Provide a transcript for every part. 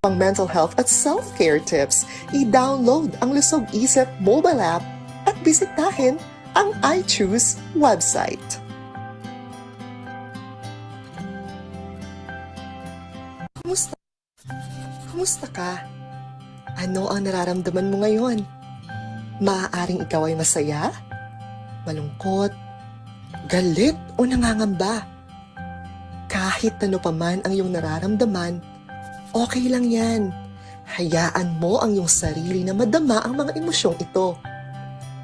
pang mental health at self-care tips, i-download ang Lusog Isip mobile app at bisitahin ang iChoose website. Kumusta ka? Ano ang nararamdaman mo ngayon? Maaaring ikaw ay masaya, malungkot, galit o nangangamba. Kahit ano pa man ang iyong nararamdaman, okay lang yan. Hayaan mo ang iyong sarili na madama ang mga emosyong ito.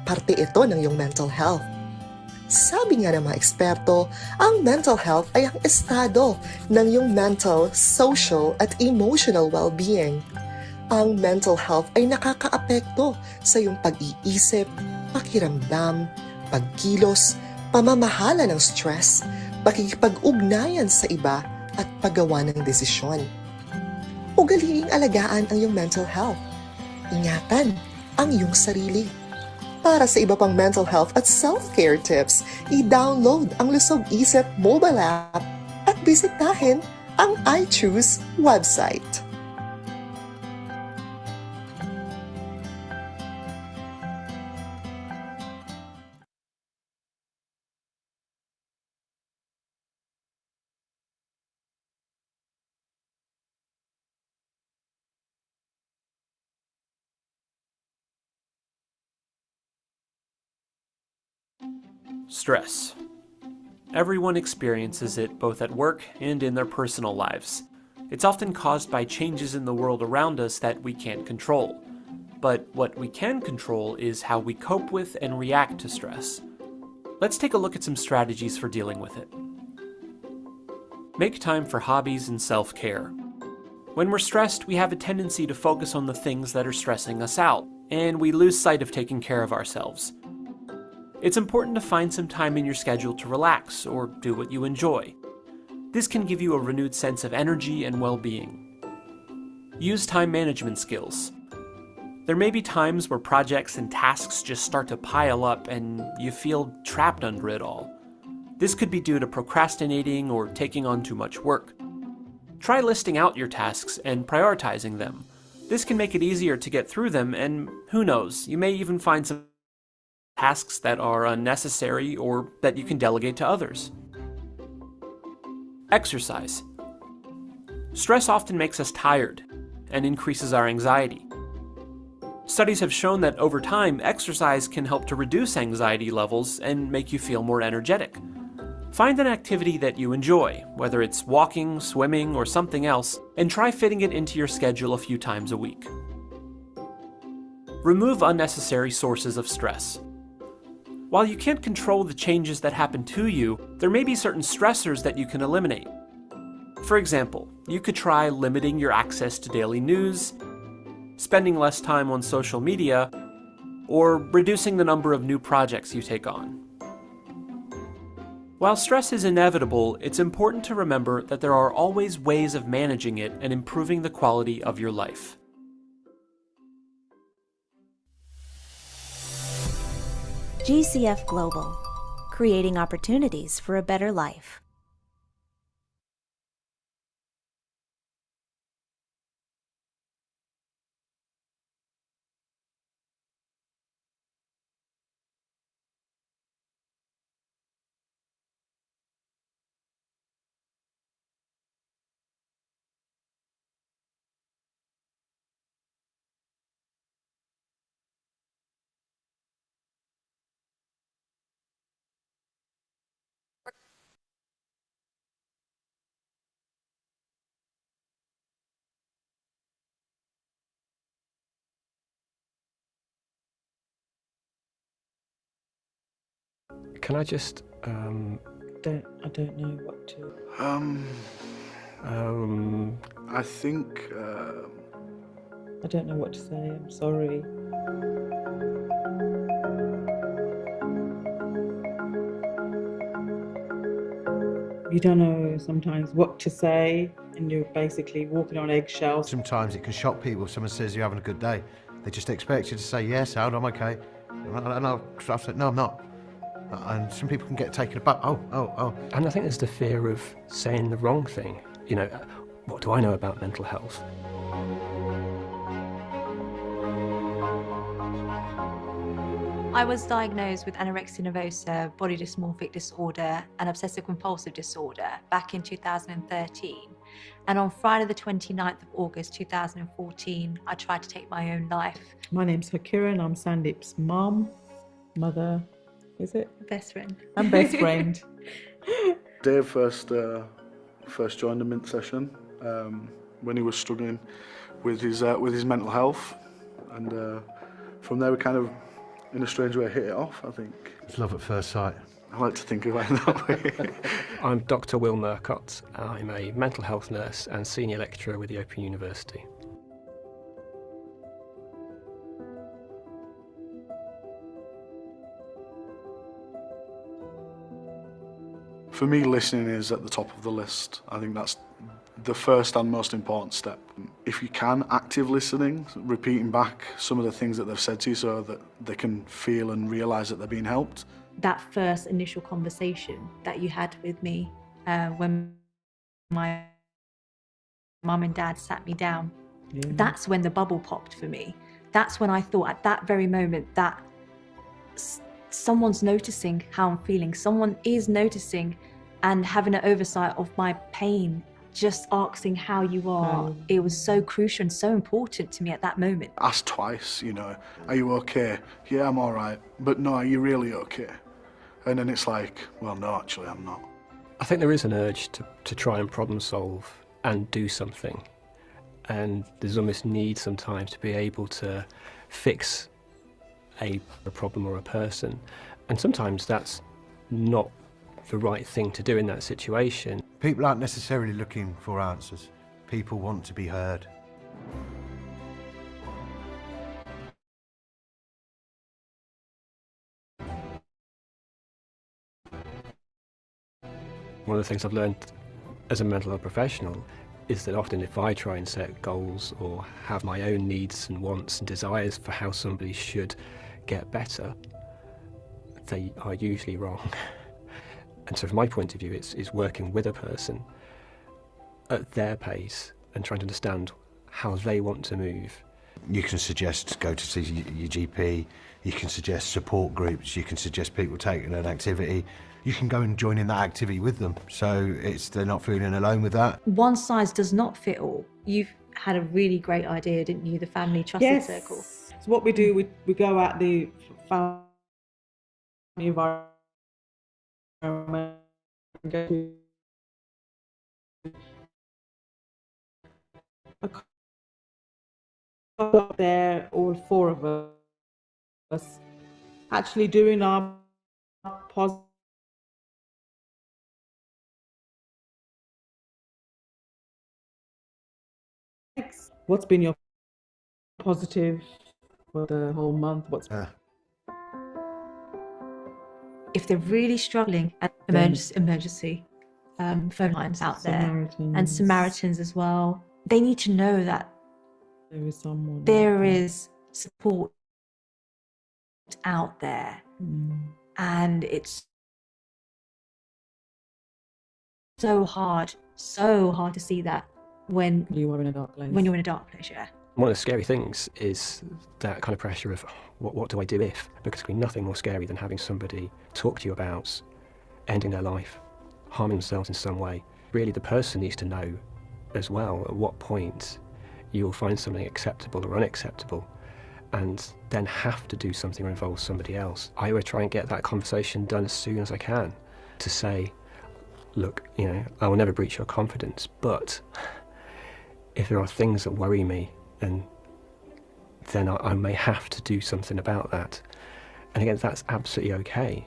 Parte ito ng iyong mental health. Sabi nga ng mga eksperto, ang mental health ay ang estado ng iyong mental, social at emotional well-being. Ang mental health ay nakakaapekto sa iyong pag-iisip, pakiramdam, pagkilos, pamamahala ng stress, pakikipag-ugnayan sa iba at paggawa ng desisyon. Ugaliing alagaan ang iyong mental health. Ingatan ang iyong sarili. Para sa iba pang mental health at self-care tips, i-download ang Lusog Isip mobile app at bisitahin ang iChoose website. Stress. Everyone experiences it both at work and in their personal lives. It's often caused by changes in the world around us that we can't control. But what we can control is how we cope with and react to stress. Let's take a look at some strategies for dealing with it. Make time for hobbies and self-care. When we're stressed, we have a tendency to focus on the things that are stressing us out, and we lose sight of taking care of ourselves. It's important to find some time in your schedule to relax or do what you enjoy. This can give you a renewed sense of energy and well-being. Use time management skills. There may be times where projects and tasks just start to pile up and you feel trapped under it all. This could be due to procrastinating or taking on too much work. Try listing out your tasks and prioritizing them. This can make it easier to get through them, and who knows, you may even find some tasks that are unnecessary or that you can delegate to others. Exercise. Stress often makes us tired and increases our anxiety. Studies have shown that over time, exercise can help to reduce anxiety levels and make you feel more energetic. Find an activity that you enjoy, whether it's walking, swimming, or something else, and try fitting it into your schedule a few times a week. Remove unnecessary sources of stress. While you can't control the changes that happen to you, there may be certain stressors that you can eliminate. For example, you could try limiting your access to daily news, spending less time on social media, or reducing the number of new projects you take on. While stress is inevitable, it's important to remember that there are always ways of managing it and improving the quality of your life. GCF Global, creating opportunities for a better life. Can I just, I don't know what to... I think, I don't know what to say, I'm sorry. You don't know sometimes what to say, and you're basically walking on eggshells. Sometimes it can shock people. Someone says you're having a good day. They just expect you to say, yes, Howard, I'm okay. And I've said, no, I'm not. And some people can get taken aback. Oh. And I think there's the fear of saying the wrong thing. You know, what do I know about mental health? I was diagnosed with anorexia nervosa, body dysmorphic disorder, and obsessive compulsive disorder back in 2013. And on Friday, the 29th of August 2014, I tried to take my own life. My name's Hakira and I'm Sandeep's mum, mother, is it? Best friend. And best friend. Dave first joined the Mint session when he was struggling with his mental health, and from there we kind of, in a strange way, hit it off, I think. It's love at first sight. I like to think of it that way. I'm Dr. Will Murcott. I'm a mental health nurse and senior lecturer with the Open University. For me, listening is at the top of the list. I think that's the first and most important step. If you can, active listening, repeating back some of the things that they've said to you so that they can feel and realise that they're being helped. That first initial conversation that you had with me when my mum and dad sat me down, that's when the bubble popped for me. That's when I thought at that very moment that someone's noticing how I'm feeling. Someone is noticing and having an oversight of my pain, just asking how you are. It was so crucial and so important to me at that moment. Ask twice, are you okay? Yeah, I'm all right. But no, are you really okay? And then it's like, well, no, actually, I'm not. I think there is an urge to try and problem solve and do something. And there's almost need sometimes to be able to fix a problem or a person. And sometimes that's not the right thing to do in that situation. People aren't necessarily looking for answers. People want to be heard. One of the things I've learned as a mental health professional is that often if I try and set goals or have my own needs and wants and desires for how somebody should get better, they are usually wrong. And so from my point of view, it's working with a person at their pace and trying to understand how they want to move. You can suggest go to see your GP, you can suggest support groups, you can suggest people taking an activity, you can go and join in that activity with them, so they're not feeling alone with that. One size does not fit all. You've had a really great idea, didn't you? The family trusted circle. So what we do, we go out the family environment and go to a up there, all four of us, actually doing our positive. What's been your positive for the whole month? If they're really struggling, emergency phone lines out there, and Samaritans as well. They need to know that there is support out there, and it's so hard to see that when you are in a dark place. When you're in a dark place, yeah. One of the scary things is that kind of pressure of what do I do if? Because there's nothing more scary than having somebody talk to you about ending their life, harming themselves in some way. Really, the person needs to know as well at what point you'll find something acceptable or unacceptable and then have to do something or involve somebody else. I would try and get that conversation done as soon as I can to say, look, I will never breach your confidence, but if there are things that worry me, then I may have to do something about that. And again, that's absolutely okay,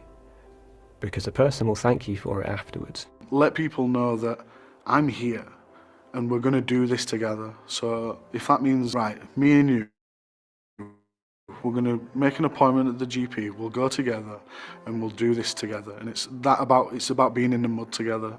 because the person will thank you for it afterwards. Let people know that I'm here and we're going to do this together. So if that means, right, me and you, we're going to make an appointment at the GP, we'll go together and we'll do this together. And it's about being in the mud together.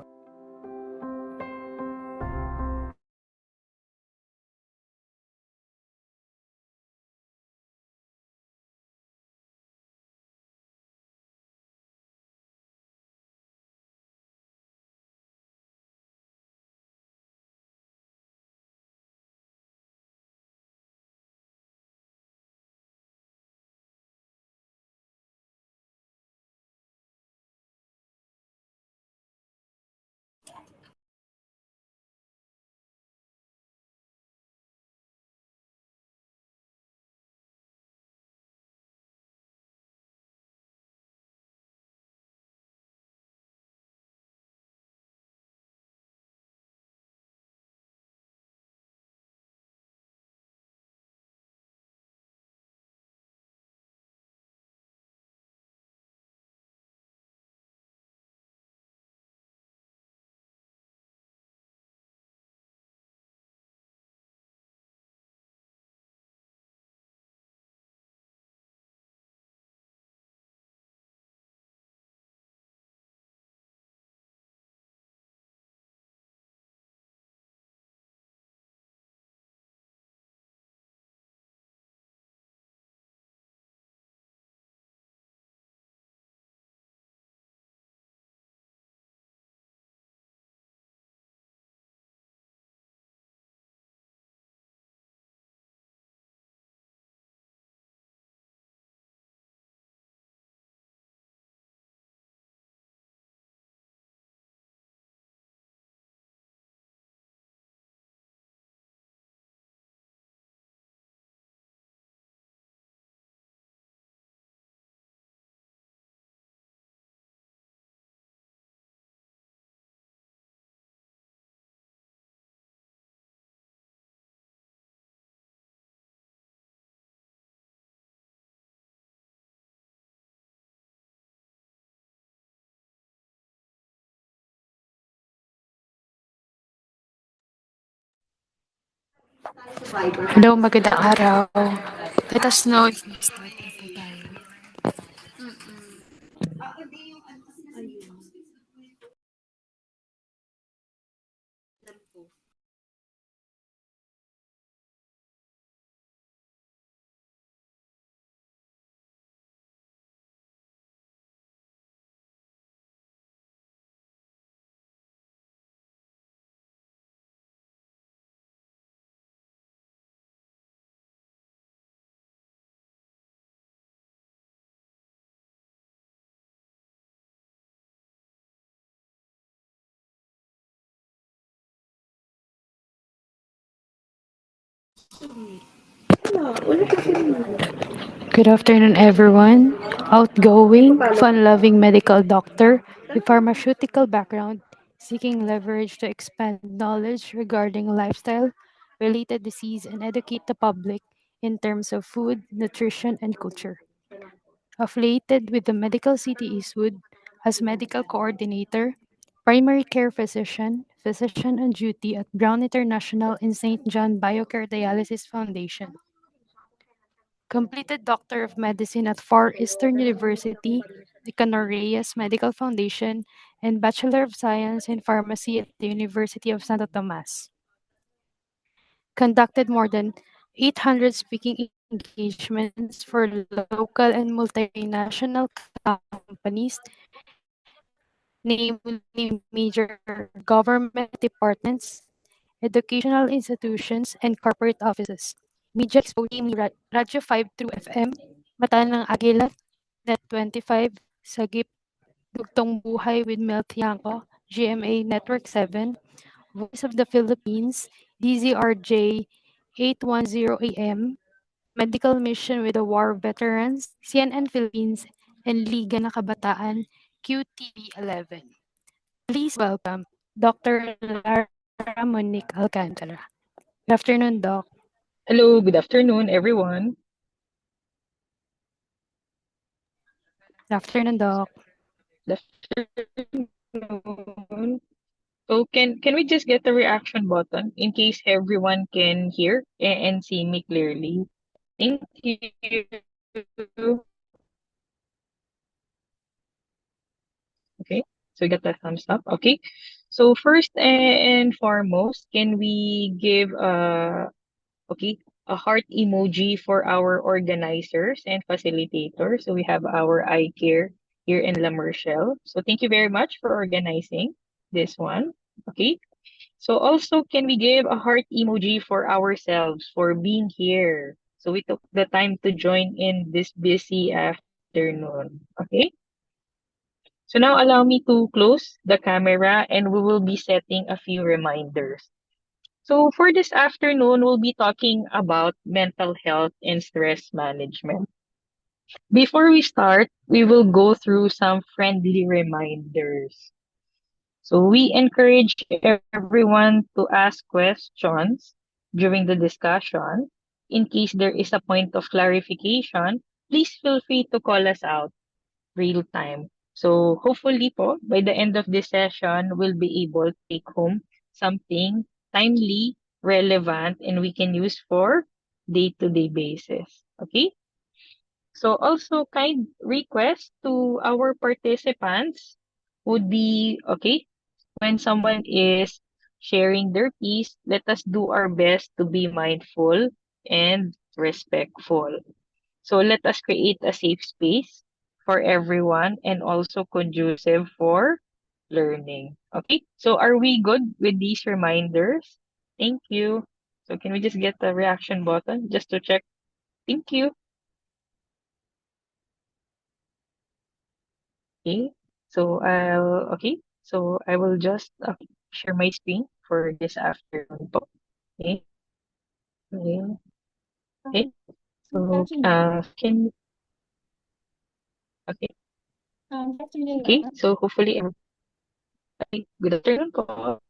Hello, magandang araw. Let us know if may start na po tayo. Good afternoon, everyone. Outgoing, fun-loving medical doctor with pharmaceutical background, seeking leverage to expand knowledge regarding lifestyle, related disease, and educate the public in terms of food, nutrition, and culture. Affiliated with the Medical City Eastwood as medical coordinator, primary care physician, physician on duty at Brown International and St. John Biocare Dialysis Foundation. Completed Doctor of Medicine at Far Eastern University, the Canor Reyes Medical Foundation, and Bachelor of Science in Pharmacy at the University of Santo Tomas. Conducted more than 800 speaking engagements for local and multinational companies, namely major government departments, educational institutions, and corporate offices. Media exposure, namely Radyo 5 through FM, Mata ng Agila, Net 25, Sagip, Dugtong Buhay with Mel Tiangco, GMA Network 7, Voice of the Philippines, DZRJ 810 AM, Medical Mission with the War Veterans, CNN Philippines, and Liga na Kabataan, QTV 11. Please welcome Dr. Lara Monique Alcantara. Good afternoon, Doc. Hello, good afternoon, everyone. Good afternoon, Doc. Good afternoon. So can we just get the reaction button in case everyone can hear and see me clearly? Thank you. Okay, so we got that thumbs up. Okay, so first and foremost, can we give okay, a heart emoji for our organizers and facilitators? So we have our eye care here in La Mercelle. So thank you very much for organizing this one. Okay. So also, can we give a heart emoji for ourselves for being here? So we took the time to join in this busy afternoon. Okay. So now allow me to close the camera and we will be setting a few reminders. So for this afternoon, we'll be talking about mental health and stress management. Before we start, we will go through some friendly reminders. So we encourage everyone to ask questions during the discussion. In case there is a point of clarification, please feel free to call us out real time. So hopefully po, by the end of this session, we'll be able to take home something timely, relevant, and we can use for day-to-day basis. Okay? So also kind request to our participants would be, okay, when someone is sharing their piece, let us do our best to be mindful and respectful. So let us create a safe space for everyone and also conducive for learning. Okay, so are we good with these reminders? Thank you. So can we just get the reaction button just to check? Thank you. Okay, so I will just share my screen for this afternoon po. Okay, okay, okay. So can okay, okay. So hopefully, okay, good afternoon po.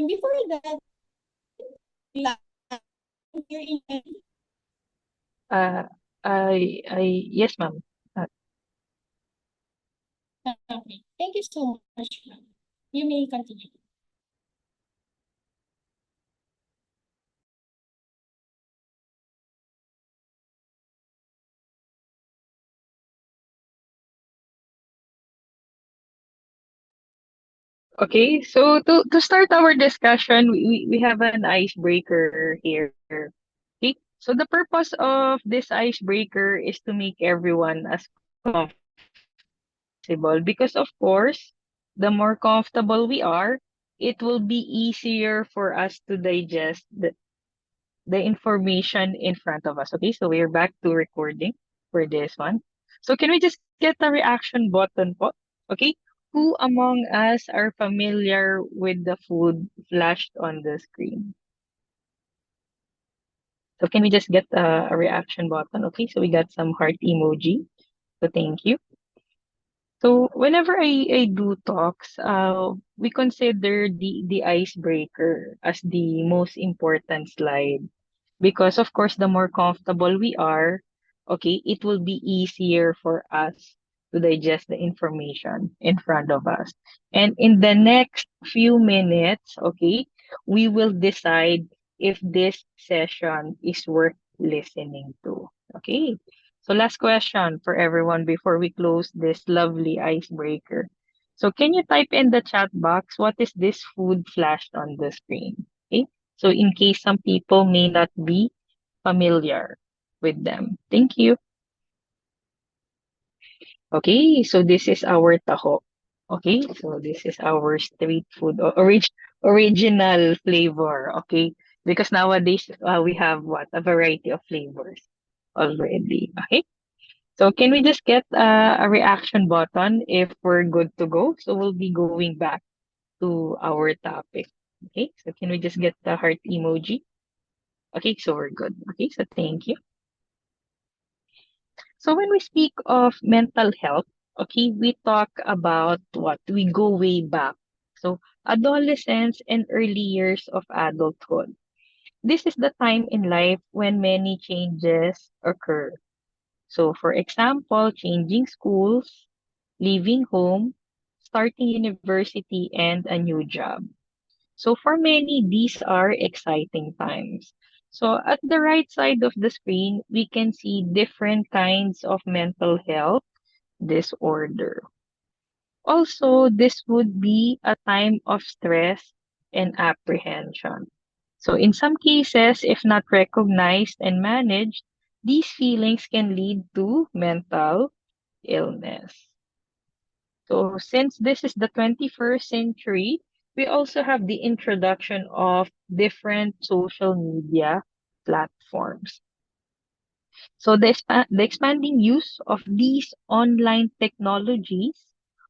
Before that, your email. Yes, ma'am. Okay. Thank you so much, ma'am. You may continue. Okay, so to start our discussion, we have an icebreaker here. Okay, so the purpose of this icebreaker is to make everyone as comfortable because, of course, the more comfortable we are, it will be easier for us to digest the information in front of us. Okay, so we're back to recording for this one. So can we just get a reaction button po? Okay, who among us are familiar with the food flashed on the screen? So can we just get a reaction button? Okay, so we got some heart emoji. So thank you. So whenever I do talks, we consider the icebreaker as the most important slide because of course the more comfortable we are, okay, it will be easier for us to digest the information in front of us. And in the next few minutes, okay, we will decide if this session is worth listening to. Okay. So last question for everyone before we close this lovely icebreaker. So can you type in the chat box what is this food flashed on the screen? Okay. So in case some people may not be familiar with them. Thank you. Okay, so this is our taho. Okay, so this is our street food original flavor. Okay, because nowadays we have what a variety of flavors already. Okay, so can we just get a reaction button if we're good to go? So we'll be going back to our topic. Okay, so can we just get the heart emoji? Okay, so we're good. Okay, so thank you. So when we speak of mental health, okay, we talk about what we go way back. So adolescence and early years of adulthood. This is the time in life when many changes occur. So for example, changing schools, leaving home, starting university, and a new job. So for many, these are exciting times. So at the right side of the screen, we can see different kinds of mental health disorder. Also, this would be a time of stress and apprehension. So in some cases, if not recognized and managed, these feelings can lead to mental illness. So since this is the 21st century, we also have the introduction of different social media platforms. So the expanding use of these online technologies,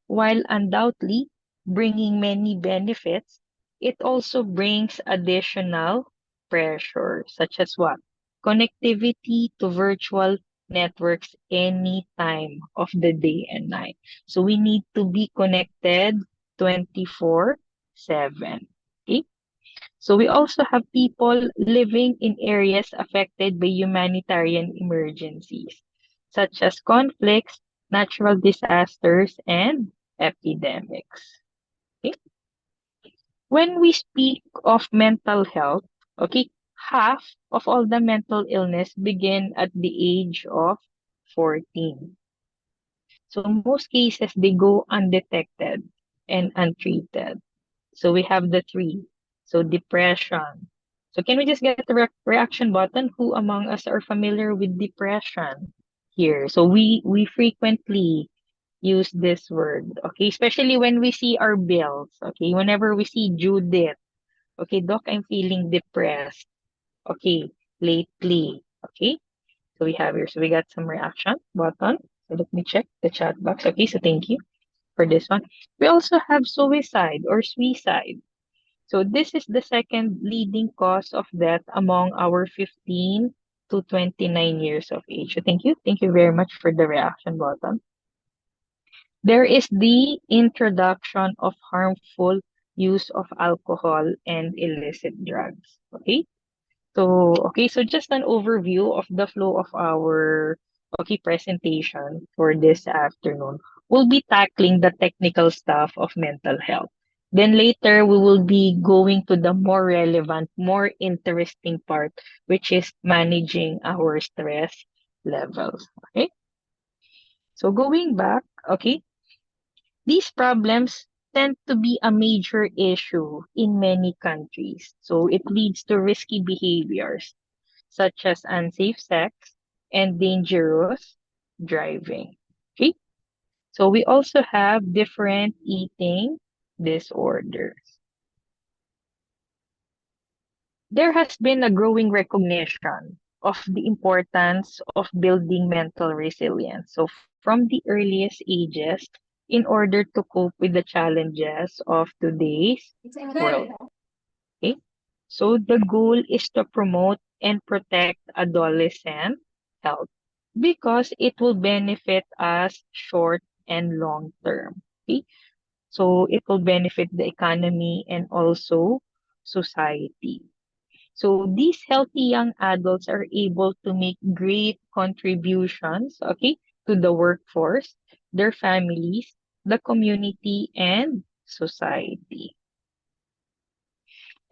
while undoubtedly bringing many benefits, it also brings additional pressure, such as what? Connectivity to virtual networks any time of the day and night. So we need to be connected 24/7. Okay? So we also have people living in areas affected by humanitarian emergencies, such as conflicts, natural disasters, and epidemics. Okay? When we speak of mental health, okay, half of all the mental illness begin at the age of 14. So most cases, they go undetected and untreated. So we have the three. So depression. So can we just get the reaction button? Who among us are familiar with depression here? So we frequently use this word. Okay, especially when we see our bills. Okay, whenever we see Judith. Okay, Doc, I'm feeling depressed. Okay, lately. Okay, so we have here. So we got some reaction button. So let me check the chat box. Okay, so thank you for this one. We also have suicide or suicide. So this is the second leading cause of death among our 15 to 29 years of age. So thank you. Thank you very much for the reaction button. There is the introduction of harmful use of alcohol and illicit drugs. Okay, so just an overview of the flow of our presentation for this afternoon. We'll be tackling the technical stuff of mental health. Then later we will be going to the more relevant, more interesting part, which is managing our stress levels. Okay? So going back, okay, these problems tend to be a major issue in many countries. So it leads to risky behaviors such as unsafe sex and dangerous driving. Okay? So we also have different eating disorders. There has been a growing recognition of the importance of building mental resilience. So from the earliest ages, in order to cope with the challenges of today's world. Okay? So the goal is to promote and protect adolescent health because it will benefit us short and long term. Okay? So it will benefit the economy and also society. So these healthy young adults are able to make great contributions, okay, to the workforce, their families, the community, and society.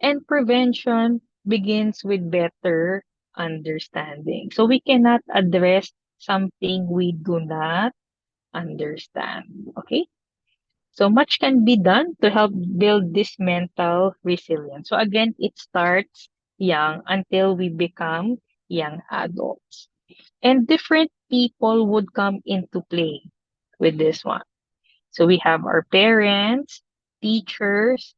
And prevention begins with better understanding. So we cannot address something we do not understand. Okay? So much can be done to help build this mental resilience. So again, it starts young until we become young adults. And different people would come into play with this one. So we have our parents, teachers,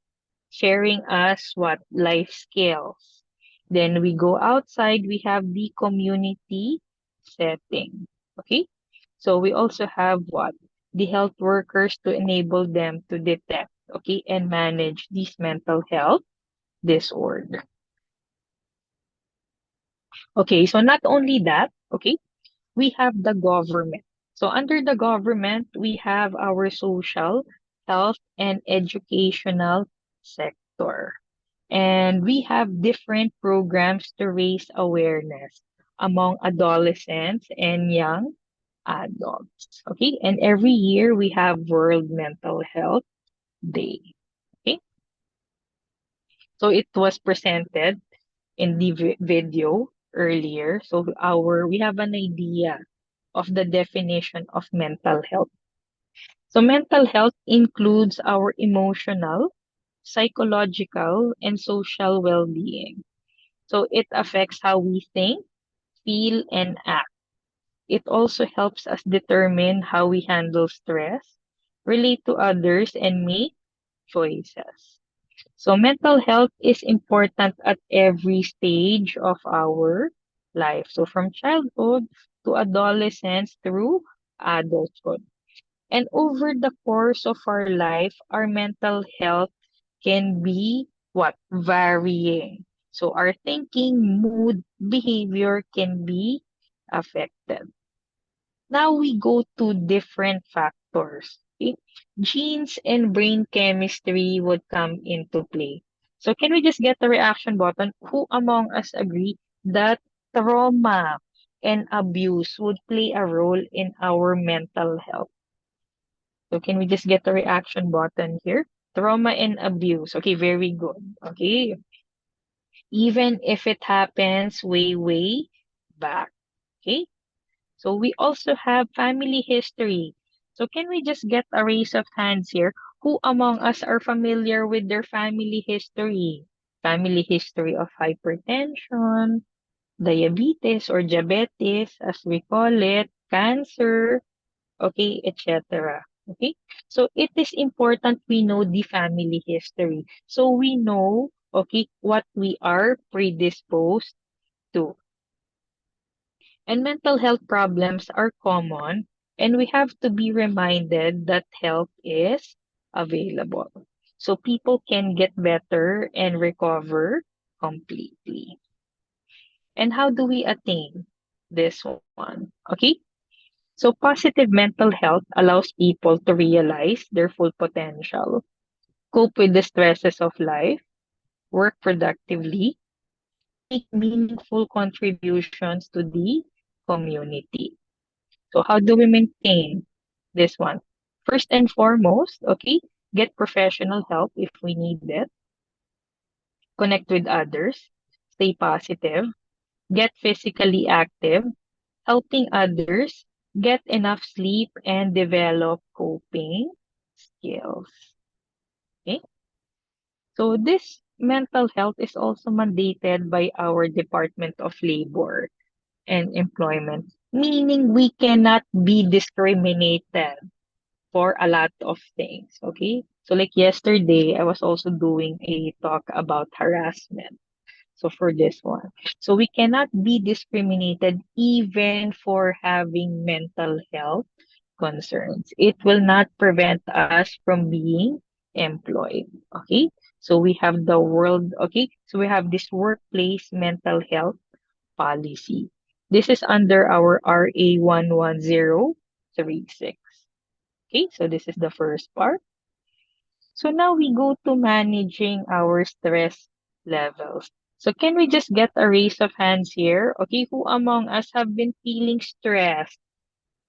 sharing us what life skills. Then we go outside, we have the community setting. Okay? So we also have what? The health workers to enable them to detect, okay, and manage these mental health disorder. Okay, so not only that, okay, we have the government. So under the government, we have our social, health, and educational sector. And we have different programs to raise awareness among adolescents and young adults. Okay, and every year we have World Mental Health Day. Okay, so it was presented in the video earlier. So we have an idea of the definition of mental health. So mental health includes our emotional, psychological, and social well-being. So it affects how we think, feel, and act. It also helps us determine how we handle stress, relate to others, and make choices. So mental health is important at every stage of our life. So from childhood to adolescence through adulthood. And over the course of our life, our mental health can be what? Varying. So our thinking, mood, behavior can be affected. Now we go to different factors. Okay? Genes and brain chemistry would come into play. So can we just get the reaction button? Who among us agree that trauma and abuse would play a role in our mental health? So can we just get the reaction button here? Trauma and abuse. Okay, very good. Okay. Even if it happens way, way back. Okay. So we also have family history. So can we just get a raise of hands here? Who among us are familiar with their family history? Family history of hypertension, diabetes or diabetes as we call it, cancer, okay, etc. Okay, so it is important we know the family history. So we know, okay, what we are predisposed to. And mental health problems are common, and we have to be reminded that help is available. So people can get better and recover completely. And how do we attain this one? Okay, so positive mental health allows people to realize their full potential, cope with the stresses of life, work productively, make meaningful contributions to the community. So how do we maintain this one? First and foremost, okay, get professional help if we need it, connect with others, stay positive, get physically active, helping others, get enough sleep, and develop coping skills. So this mental health is also mandated by our Department of Labor and Employment, meaning we cannot be discriminated for a lot of things. Okay. So like yesterday, I was also doing a talk about harassment. So for this one, so we cannot be discriminated even for having mental health concerns. It will not prevent us from being employed. Okay. So we have the world. Okay. So we have this workplace mental health policy. This is under our RA 11036. Okay. So this is the first part. So now we go to managing our stress levels. So can we just get a raise of hands here? Okay, who among us have been feeling stressed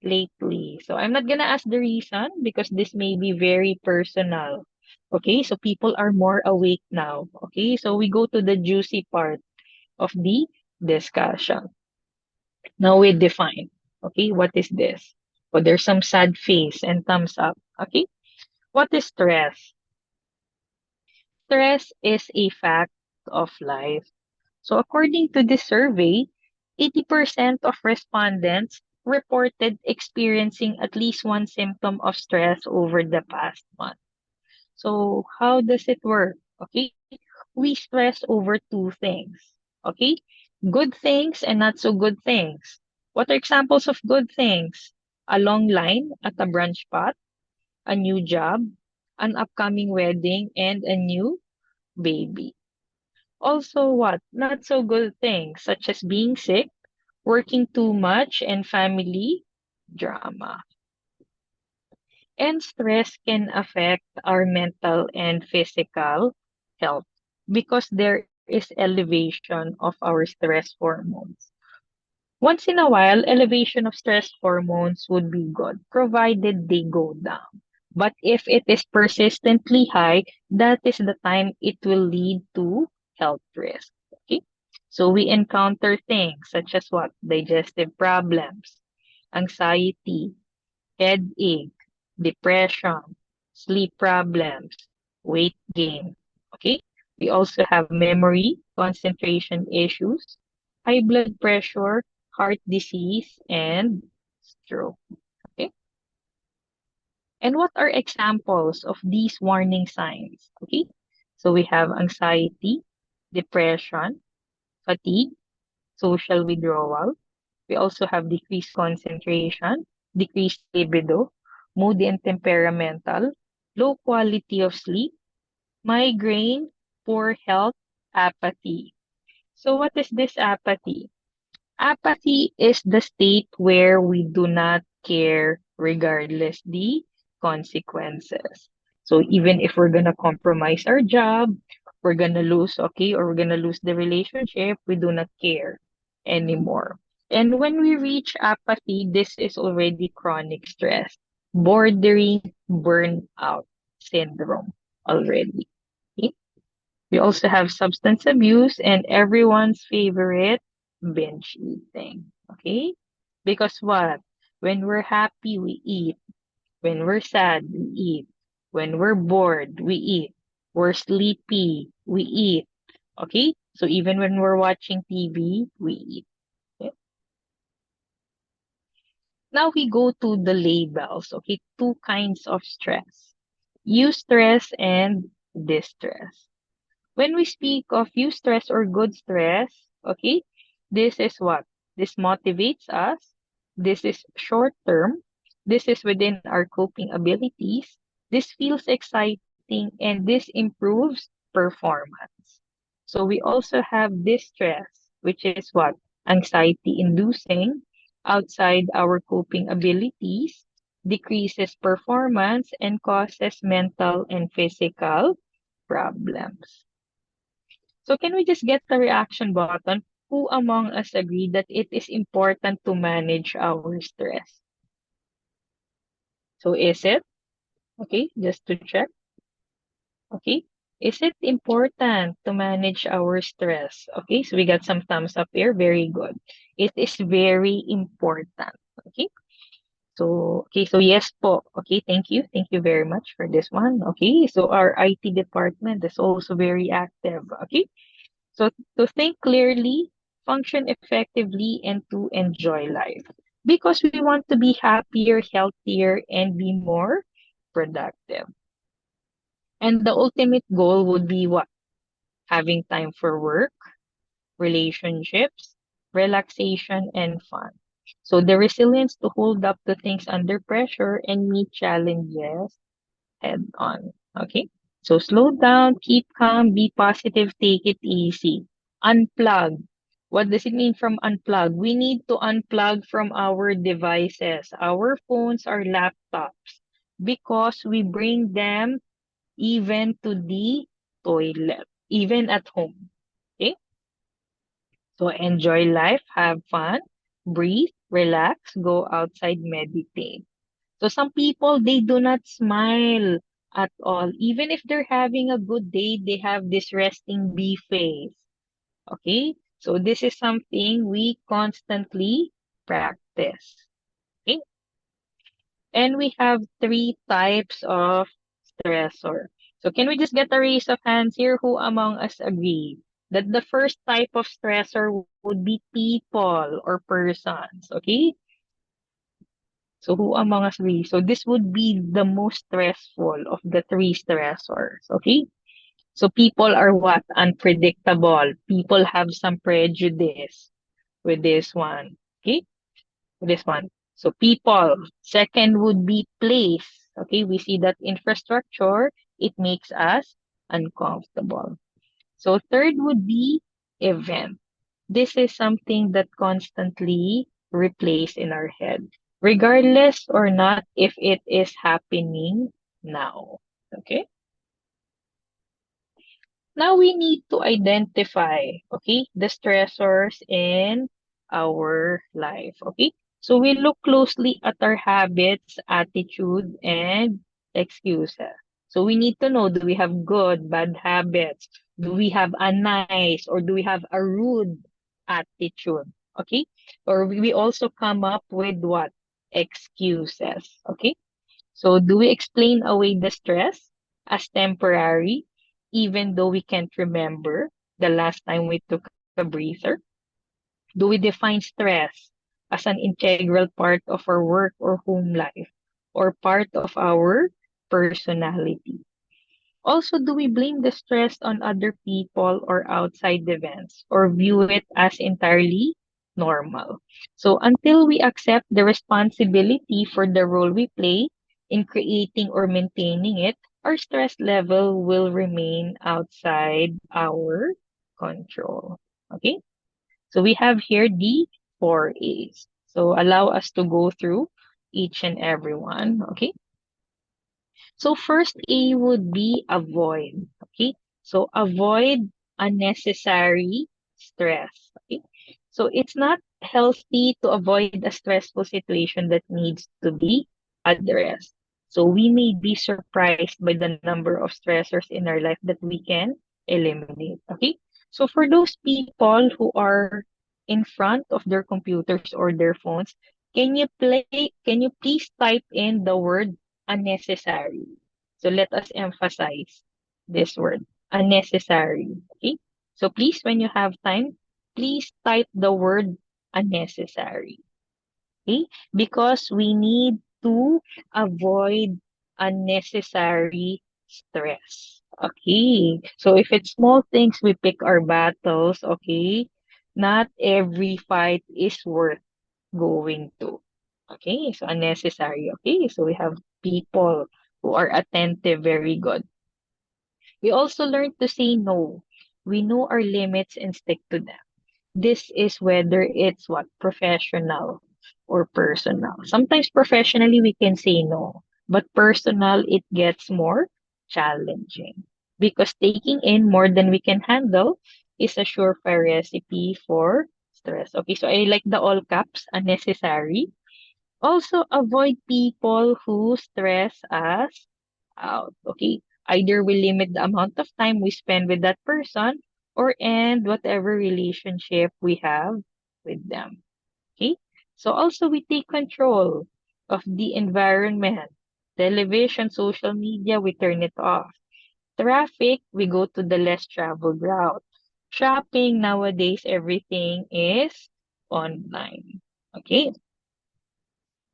lately? So I'm not gonna ask the reason because this may be very personal. Okay, so people are more awake now. Okay, so we go to the juicy part of the discussion. Now we define. Okay, what is this? Well, there's some sad face and thumbs up. Okay, what is stress? Stress is a fact of life. So according to this survey, 80% of respondents reported experiencing at least one symptom of stress over the past month. So how does it work? Okay, we stress over two things. Okay, good things and not so good things. What are examples of good things? A long line at a brunch spot, a new job, an upcoming wedding, and a new baby. Also, what? Not so good things, such as being sick, working too much, and family drama. And stress can affect our mental and physical health because there is elevation of our stress hormones. Once in a while, elevation of stress hormones would be good, provided they go down. But if it is persistently high, that is the time it will lead to health risk. Okay? So we encounter things such as what? Digestive problems, anxiety, headache, depression, sleep problems, weight gain. Okay? We also have memory, concentration issues, high blood pressure, heart disease, and stroke. Okay? And what are examples of these warning signs? Okay? So we have anxiety, depression, fatigue, social withdrawal. We also have decreased concentration, decreased libido, moody and temperamental, low quality of sleep, migraine, poor health, apathy. So what is this apathy? Apathy is the state where we do not care regardless the consequences. So even if we're gonna compromise our job, we're gonna lose, okay, or we're gonna lose the relationship, we do not care anymore. And when we reach apathy, this is already chronic stress, bordering burnout syndrome already. Okay? We also have substance abuse and everyone's favorite binge eating. Okay? Because what? When we're happy, we eat. When we're sad, we eat. When we're bored, we eat. We're sleepy, we eat. Okay? So even when we're watching TV, we eat. Okay? Now we go to the labels. Okay? Two kinds of stress. Eustress and distress. When we speak of eustress or good stress, okay, this is what? This motivates us. This is short term. This is within our coping abilities. This feels exciting and this improves performance. So we also have distress, which is what? Anxiety inducing outside our coping abilities, decreases performance, and causes mental and physical problems. So can we just get the reaction button? Who among us agree that it is important to manage our stress? So is it? Okay, just to check. Okay. Is it important to manage our stress? Okay, so we got some thumbs up here. Very good. It is very important. Okay. So, okay, so yes po. Okay, thank you. Thank you very much for this one. Okay, so our IT department is also very active. Okay, so to think clearly, function effectively, and to enjoy life. Because we want to be happier, healthier, and be more productive. And the ultimate goal would be what? Having time for work, relationships, relaxation, and fun. So the resilience to hold up to things under pressure and meet challenges head on. Okay? So slow down, keep calm, be positive, take it easy. Unplug. What does it mean from unplug? We need to unplug from our devices, our phones, our laptops, because we bring them even to the toilet, even at home. Okay? So enjoy life, have fun, breathe, relax, go outside, meditate. So some people, they do not smile at all. Even if they're having a good day, they have this resting bee face. Okay? So this is something we constantly practice. Okay? And we have three types of stressor. So can we just get a raise of hands here? Who among us agree that the first type of stressor would be people or persons? Okay? So who among us agree? So this would be the most stressful of the three stressors. Okay? So people are what? Unpredictable. People have some prejudice with this one. Okay? This one. So people. Second would be place. Okay, we see that infrastructure, it makes us uncomfortable. So third would be event. This is something that constantly replays in our head, regardless or not if it is happening now. Okay. Now we need to identify, okay, the stressors in our life, okay? So we look closely at our habits, attitude, and excuses. So we need to know, do we have good, bad habits? Do we have a nice or do we have a rude attitude? Okay? Or we also come up with what? Excuses. Okay? So, do we explain away the stress as temporary, even though we can't remember the last time we took a breather? Do we define stress as an integral part of our work or home life, or part of our personality? Also, do we blame the stress on other people or outside events, or view it as entirely normal? So, until we accept the responsibility for the role we play in creating or maintaining it, our stress level will remain outside our control. Okay? So, we have here the four A's. So, allow us to go through each and every one. Okay? So first A would be avoid. Okay. So avoid unnecessary stress. Okay. So it's not healthy to avoid a stressful situation that needs to be addressed. So we may be surprised by the number of stressors in our life that we can eliminate. Okay. So for those people who are in front of their computers or their phones, can you please type in the word unnecessary? So let us emphasize this word, unnecessary. Okay? So please, when you have time, please type the word unnecessary. Okay? Because we need to avoid unnecessary stress. Okay? So if it's small things, we pick our battles. Okay? Not every fight is worth going to. Okay, so unnecessary. Okay, so we have people who are attentive, very good. We also learn to say no. We know our limits and stick to them. This is whether it's what professional or personal. Sometimes professionally we can say no, but personal it gets more challenging because taking in more than we can handle is a surefire recipe for stress. Okay, so I like the all caps unnecessary. Also, avoid people who stress us out. Okay. Either we limit the amount of time we spend with that person or end whatever relationship we have with them. Okay. So also we take control. of the environment. Television, social media, we turn it off. Traffic, we go to the less traveled route. Shopping, nowadays, everything is online. Okay?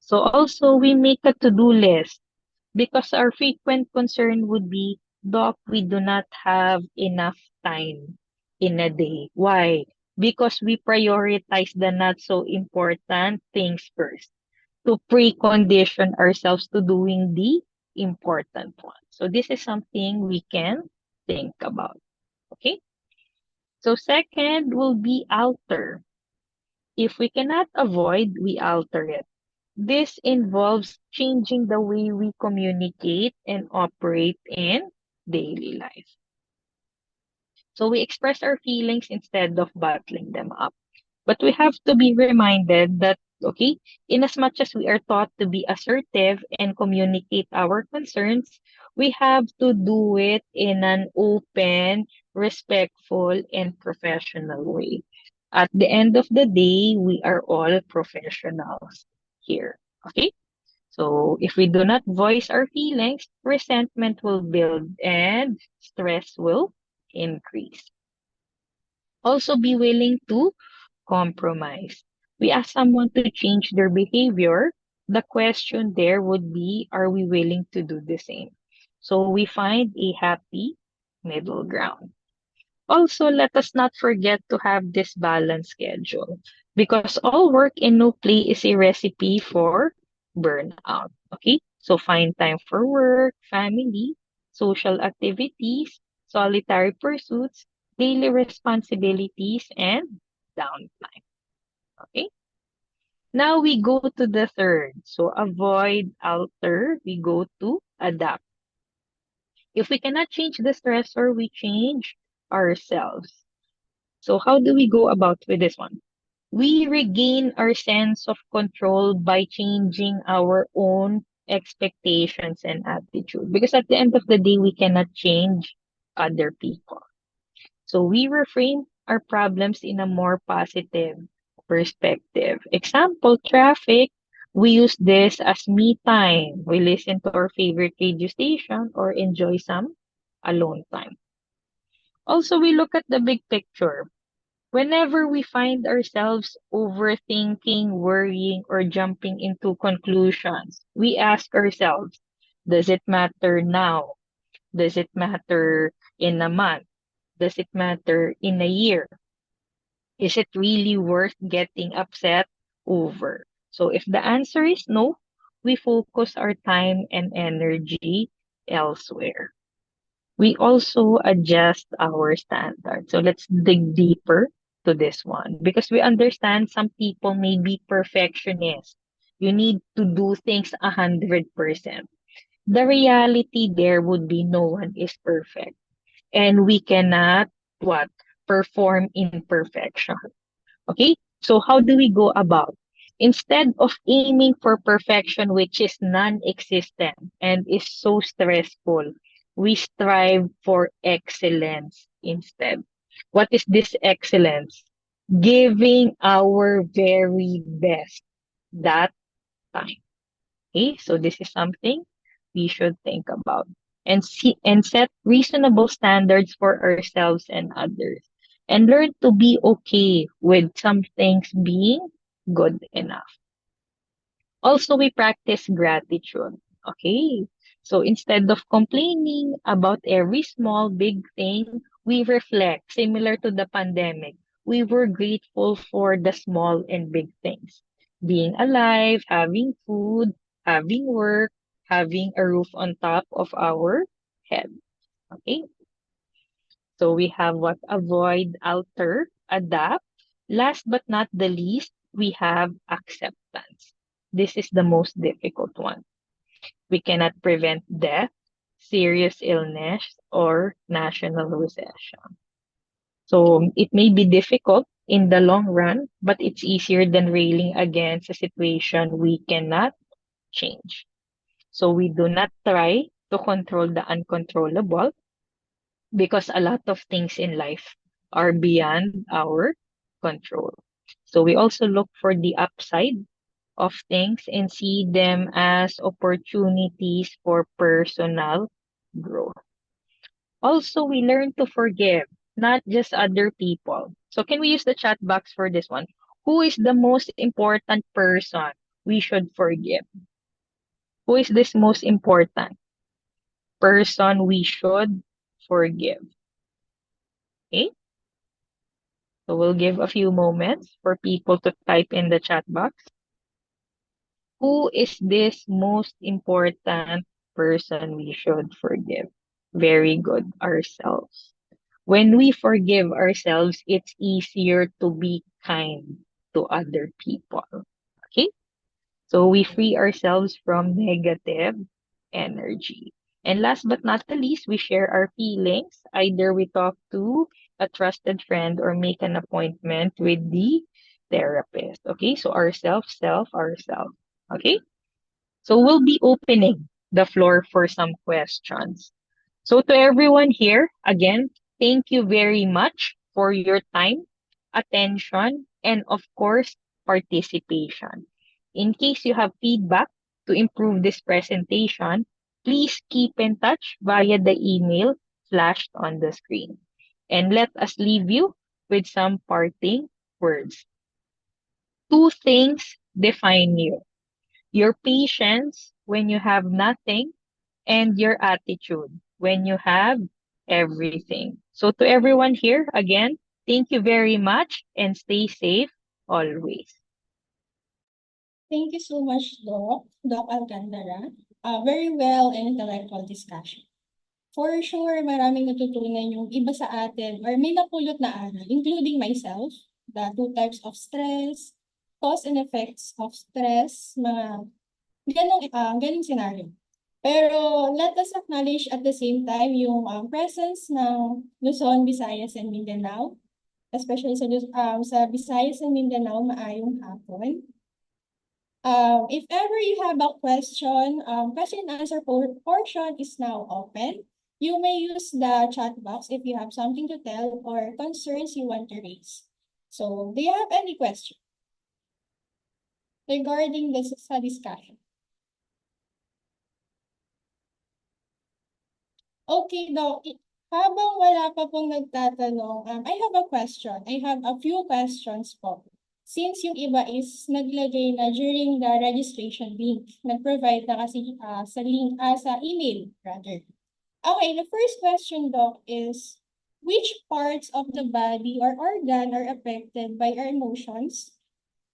So also, we make a to-do list because our frequent concern would be, Doc, we do not have enough time in a day. Why? Because we prioritize the not so important things first to precondition ourselves to doing the important one. So this is something we can think about. Okay? So second will be alter. If we cannot avoid, we alter it. This involves changing the way we communicate and operate in daily life. So we express our feelings instead of bottling them up. But we have to be reminded that, okay, in as much as we are taught to be assertive and communicate our concerns, we have to do it in an open, respectful, and professional way. At the end of the day, we are all professionals here. Okay? So if we do not voice our feelings, resentment will build and stress will increase. Also be willing to compromise. We ask someone to change their behavior. The question there would be, are we willing to do the same? So we find a happy middle ground. Also, let us not forget to have this balanced schedule because all work and no play is a recipe for burnout. Okay? So find time for work, family, social activities, solitary pursuits, daily responsibilities, and downtime. Okay? Now we go to the third. So avoid, alter, we go to adapt. If we cannot change the stressor, we change ourselves. So how do we go about with this one? We regain our sense of control by changing our own expectations and attitude. Because at the end of the day, we cannot change other people. So we reframe our problems in a more positive perspective. Example, traffic. We use this as me time. We listen to our favorite radio station or enjoy some alone time. Also, we look at the big picture. Whenever we find ourselves overthinking, worrying, or jumping into conclusions, we ask ourselves, does it matter now? Does it matter in a month? Does it matter in a year? Is it really worth getting upset over? So if the answer is no, we focus our time and energy elsewhere. We also adjust our standards. So let's dig deeper to this one because we understand some people may be perfectionists. You need to do things 100%. The reality there would be no one is perfect. And we cannot what? Perform in perfection. Okay? So how do we go about? Instead of aiming for perfection, which is non-existent and is so stressful, we strive for excellence instead. What is this excellence? Giving our very best that time. Okay, so this is something we should think about and set reasonable standards for ourselves and others and learn to be okay with some things being good enough. Also, we practice gratitude. Okay. So instead of complaining about every small, big thing, we reflect, similar to the pandemic. We were grateful for the small and big things. Being alive, having food, having work, having a roof on top of our head. Okay. So we have what? Avoid, alter, adapt. Last but not the least, we have acceptance. This is the most difficult one. We cannot prevent death, serious illness, or national recession. So it may be difficult in the long run, but it's easier than railing against a situation we cannot change. So we do not try to control the uncontrollable because a lot of things in life are beyond our control. So we also look for the upside of things and see them as opportunities for personal growth. Also, we learn to forgive, not just other people. So, can we use the chat box for this one? Who is the most important person we should forgive? Who is this most important person we should forgive? Okay, so we'll give a few moments for people to type in the chat box. Who is this most important person we should forgive? Very good, ourselves. When we forgive ourselves, it's easier to be kind to other people. Okay? So we free ourselves from negative energy. And last but not the least, we share our feelings. Either we talk to a trusted friend or make an appointment with the therapist. Okay? So ourself, self, ourself. Okay? So we'll be opening the floor for some questions. So to everyone here, again, thank you very much for your time, attention, and of course, participation. In case you have feedback to improve this presentation, please keep in touch via the email flashed on the screen. And let us leave you with some parting words. Two things define you: your patience when you have nothing, and your attitude when you have everything. So to everyone here, again, thank you very much and stay safe always. Thank you so much, Doc Alcantara. Very well and intellectual discussion. For sure, maraming natutunan yung iba sa atin or may napulot na aral, including myself, the two types of stress, cause and effects of stress, mga ganong scenario. Pero let us acknowledge at the same time yung presence ng Luzon, Visayas, and Mindanao. Especially sa Visayas and Mindanao, maayong hapon. If ever you have a question, question and answer portion is now open. You may use the chat box if you have something to tell or concerns you want to raise. So, do you have any question regarding this discussion? Okay, Doc. Habang wala pa pong nagtatanong, I have a question. I have a few questions po. Since yung iba is naglagay na during the registration link, nag-provide na kasi sa link, sa email rather. Okay, the first question, Doc, is which parts of the body or organ are affected by our emotions?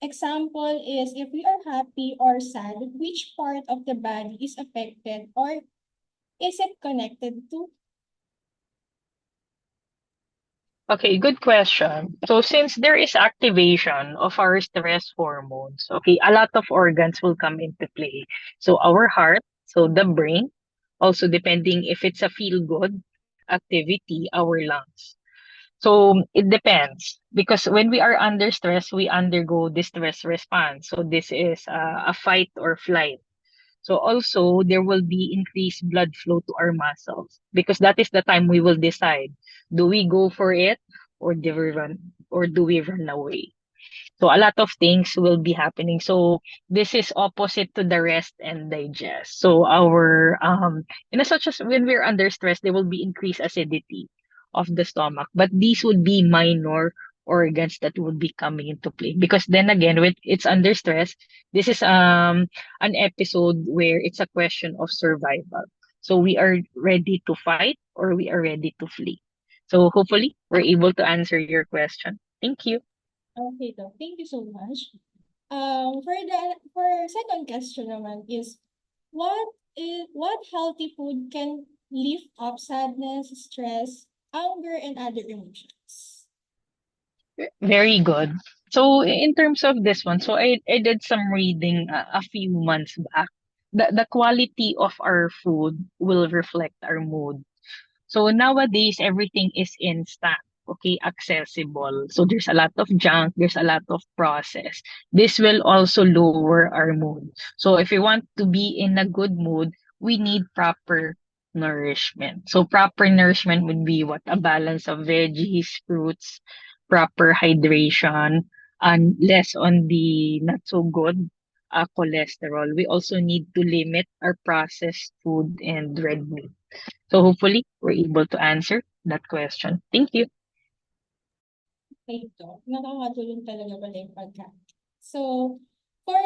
Example is if we are happy or sad, which part of the body is affected or is it connected to? Okay, good question. So since there is activation of our stress hormones, okay, a lot of organs will come into play. So our heart, so the brain, also depending if it's a feel good activity, our lungs. So it depends because when we are under stress, we undergo the stress response. So this is a fight or flight. So also there will be increased blood flow to our muscles because that is the time we will decide, do we go for it or do we run away? So a lot of things will be happening. So this is opposite to the rest and digest. So our in as such as when we're under stress, there will be increased acidity of the stomach. But these would be minor organs that would be coming into play. Because then again, when it's under stress, this is an episode where it's a question of survival. So we are ready to fight or we are ready to flee. So hopefully we're able to answer your question. Thank you. Okay, Doc. Thank you so much. For second question naman is what healthy food can lift up sadness, stress, anger, and other emotions? Very good. So in terms of this one, so I did some reading a few months back. The quality of our food will reflect our mood. So nowadays, everything is instant, okay, accessible. So there's a lot of junk, there's a lot of process. This will also lower our mood. So if we want to be in a good mood, we need proper nourishment. So proper nourishment would be what? A balance of veggies, fruits, proper hydration, and less on the not so good cholesterol. We also need to limit our processed food and red meat. So hopefully we're able to answer that question. Thank you. Okay, Doc. Nakakatulong talaga pala yung pagkain. So, for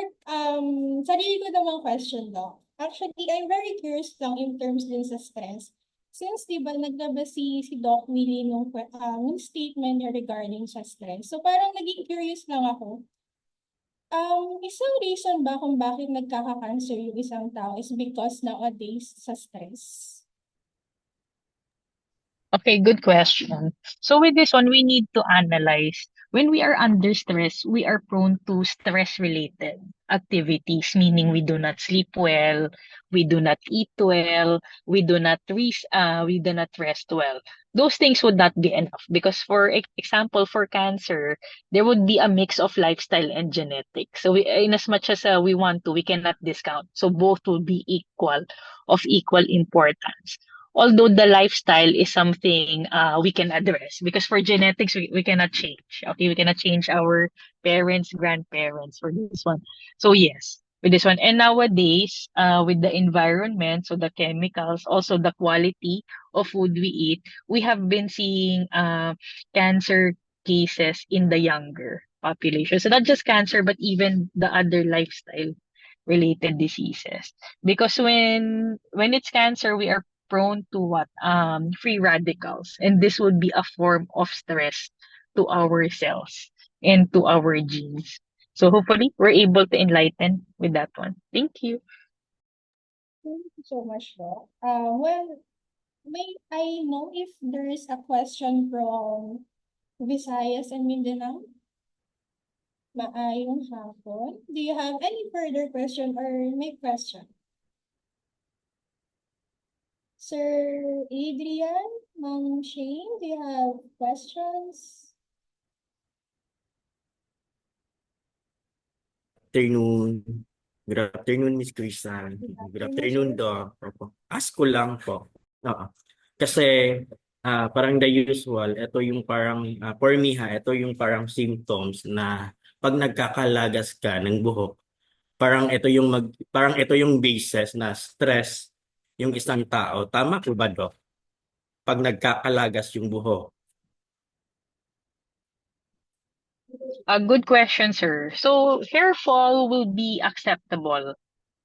sarili ko namang question, Doc. Actually, I'm very curious lang in terms din sa stress. Since, di ba, naglabas si Doc Willie nung statement niya regarding sa stress. So, parang naging curious lang ako. Isang reason ba kung bakit nagkaka-cancer yung isang tao is because nowadays sa stress? Okay, good question. So with this one, we need to analyze when we are under stress, we are prone to stress-related activities, meaning we do not sleep well, we do not eat well, we do not rest well. Those things would not be enough because, for example, for cancer, there would be a mix of lifestyle and genetics. So in as much as we want to, we cannot discount. So both will be of equal importance, although the lifestyle is something we can address, because for genetics we cannot change. Okay, we cannot change our parents, grandparents for this one. So yes, with this one. And nowadays, with the environment, so the chemicals, also the quality of food we eat, we have been seeing cancer cases in the younger population. So not just cancer, but even the other lifestyle related diseases, because when it's cancer, we are prone to what free radicals, and this would be a form of stress to our cells and to our genes. So hopefully we're able to enlighten with that one. Thank you. Thank you so much, Doc. Well, may I know if there is a question from Visayas and Mindanao? Maayong hapon. Do you have any further question or may question? Sir Adrian, Ma'am Shane, do you have questions? Afternoon. Good afternoon, Miss Crisan. Good afternoon, sir. Doc. Opo. Ask ko lang po. Oo. Kasi parang the usual, ito yung parang, for me ito yung parang symptoms na pag nagkakalagas ka ng buhok, parang ito yung basis na stress yung isang tao. Tama po ba, Doc? Pag nagkakalagas yung buhok. A good question, sir. So hair fall will be acceptable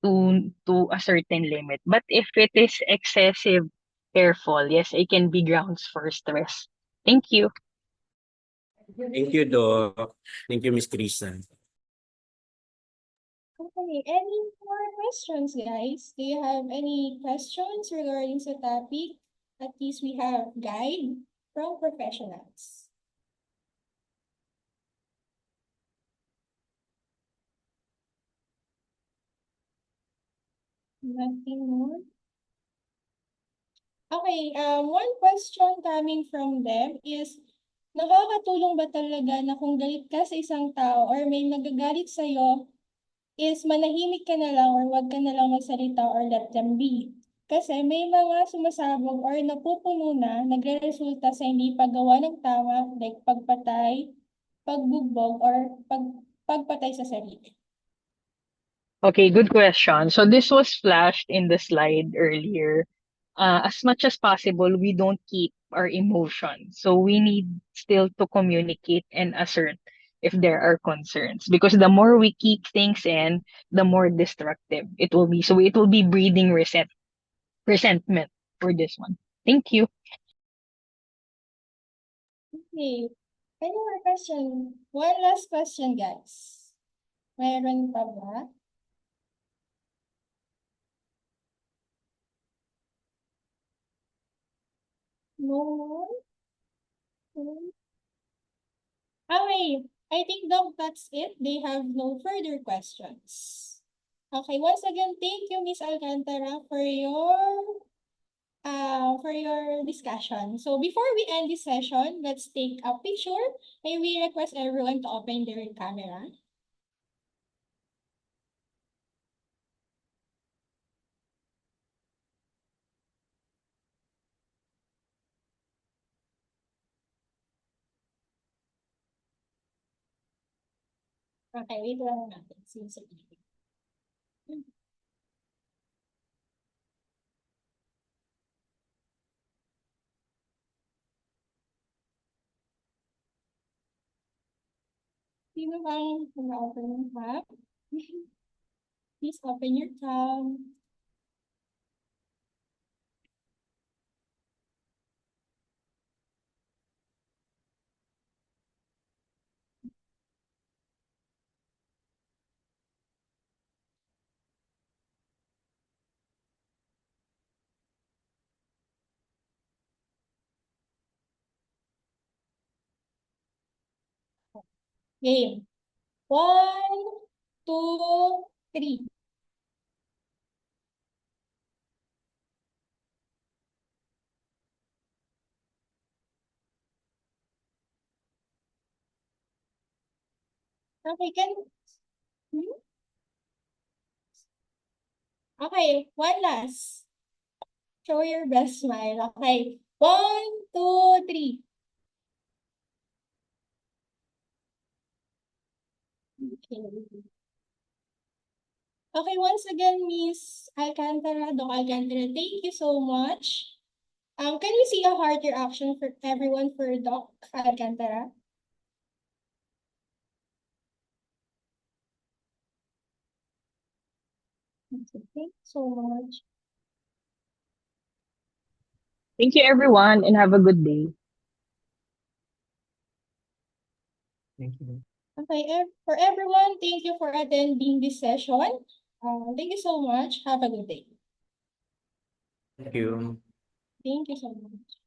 to a certain limit, but if it is excessive hair fall, yes, it can be grounds for stress. Thank you. Thank you, Doc. Thank you, Miss Crisan. Okay, any more questions, guys? Do you have any questions regarding the topic? At least we have guide from professionals. Nothing more? Okay, one question coming from them is, nakakatulong ba talaga na kung galit ka sa isang tao or may nagagalit sa'yo, is manahimik ka na lang or wag ka na lang magsalita or let them be? Kasi may mga sumasabog or napupuno na nagre-resulta sa hindi paggawa ng tama, like pagpatay, pagbugbog, or pagpatay sa sarili. Okay, good question. So this was flashed in the slide earlier. As much as possible, we don't keep our emotions. So we need still to communicate and assert if there are concerns. Because the more we keep things in, the more destructive it will be. So it will be breeding resentment for this one. Thank you. Okay, any more question? One last question, guys. Meron pa ba? No more? No? Okay, I think Doc, that's it. They have no further questions. Okay, once again, thank you, Miss Alcantara, for your discussion. So before we end this session, let's take a picture. May we request everyone to open their camera. Okay, wait lang natin. Since Sino bang mag-open ng tab? Please open your tab. Game. 1, 2, 3. Okay, hmm? Okay, one last. Show your best smile. Okay. 1, 2, 3. Okay. Okay, once again, Miss Alcantara, Doc Alcantara, thank you so much. Can we see a heart reaction for everyone for Doc Alcantara? Okay, thank you so much. Thank you, everyone, and have a good day. Thank you. Okay, for everyone, thank you for attending this session. Thank you so much. Have a good day. Thank you. Thank you so much.